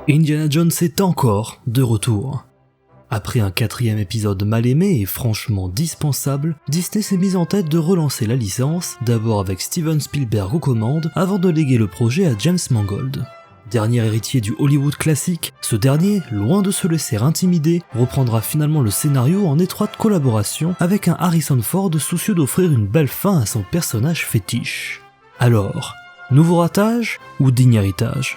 Indiana Jones est encore de retour. Après un 4e épisode mal aimé et franchement dispensable, Disney s'est mise en tête de relancer la licence, d'abord avec Steven Spielberg aux commandes, avant de léguer le projet à James Mangold. Dernier héritier du Hollywood classique, ce dernier, loin de se laisser intimider, reprendra finalement le scénario en étroite collaboration avec un Harrison Ford soucieux d'offrir une belle fin à son personnage fétiche. Alors, nouveau ratage ou digne héritage ?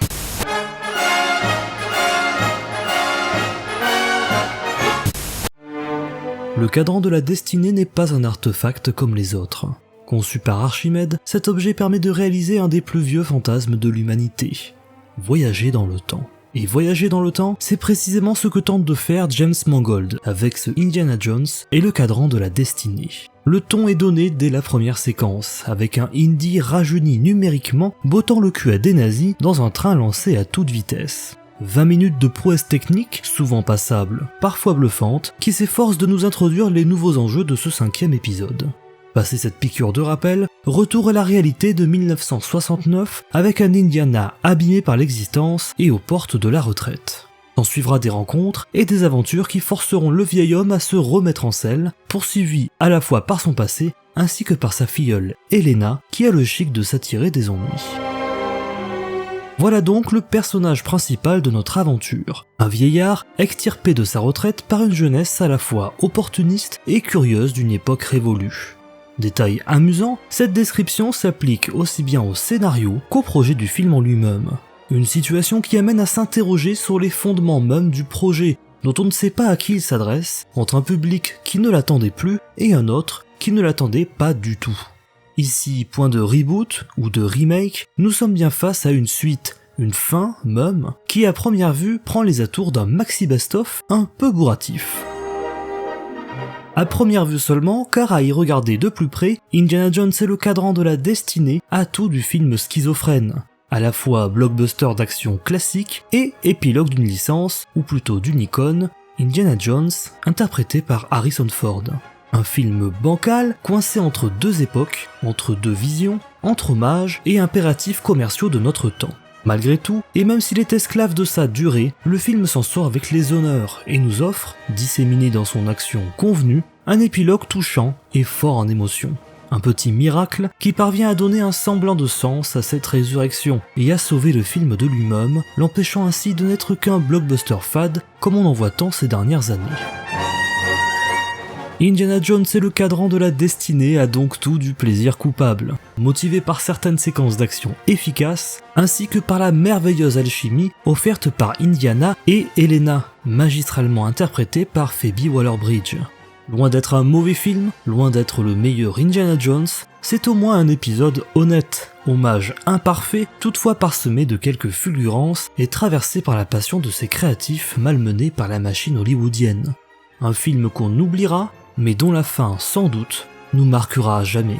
Le cadran de la destinée n'est pas un artefact comme les autres. Conçu par Archimède, cet objet permet de réaliser un des plus vieux fantasmes de l'humanité. Voyager dans le temps. Et voyager dans le temps, c'est précisément ce que tente de faire James Mangold avec ce Indiana Jones et le cadran de la destinée. Le ton est donné dès la première séquence, avec un Indy rajeuni numériquement, bottant le cul à des nazis dans un train lancé à toute vitesse. 20 minutes de prouesse technique, souvent passables, parfois bluffantes, qui s'efforcent de nous introduire les nouveaux enjeux de ce 5e épisode. Passé cette piqûre de rappel, retour à la réalité de 1969 avec un Indiana abîmé par l'existence et aux portes de la retraite. S'en suivra des rencontres et des aventures qui forceront le vieil homme à se remettre en selle, poursuivi à la fois par son passé ainsi que par sa filleule Elena qui a le chic de s'attirer des ennuis. Voilà donc le personnage principal de notre aventure, un vieillard extirpé de sa retraite par une jeunesse à la fois opportuniste et curieuse d'une époque révolue. Détail amusant, cette description s'applique aussi bien au scénario qu'au projet du film en lui-même. Une situation qui amène à s'interroger sur les fondements même du projet, dont on ne sait pas à qui il s'adresse, entre un public qui ne l'attendait plus et un autre qui ne l'attendait pas du tout. Ici, point de reboot ou de remake, nous sommes bien face à une suite, une fin même, qui à première vue prend les atours d'un maxi best-of un peu bourratif. À première vue seulement, car à y regarder de plus près, Indiana Jones est le cadran de la destinée, atout du film schizophrène. À la fois blockbuster d'action classique et épilogue d'une licence, ou plutôt d'une icône, Indiana Jones, interprété par Harrison Ford. Un film bancal, coincé entre deux époques, entre deux visions, entre hommages et impératifs commerciaux de notre temps. Malgré tout, et même s'il est esclave de sa durée, le film s'en sort avec les honneurs et nous offre, disséminé dans son action convenue, un épilogue touchant et fort en émotion. Un petit miracle qui parvient à donner un semblant de sens à cette résurrection et à sauver le film de lui-même, l'empêchant ainsi de n'être qu'un blockbuster fade comme on en voit tant ces dernières années. Indiana Jones et le cadran de la destinée a donc tout du plaisir coupable, motivé par certaines séquences d'action efficaces, ainsi que par la merveilleuse alchimie offerte par Indiana et Elena, magistralement interprétée par Phoebe Waller-Bridge. Loin d'être un mauvais film, loin d'être le meilleur Indiana Jones, c'est au moins un épisode honnête, hommage imparfait, toutefois parsemé de quelques fulgurances et traversé par la passion de ses créatifs malmenés par la machine hollywoodienne. Un film qu'on oubliera, mais dont la fin, sans doute, nous marquera à jamais.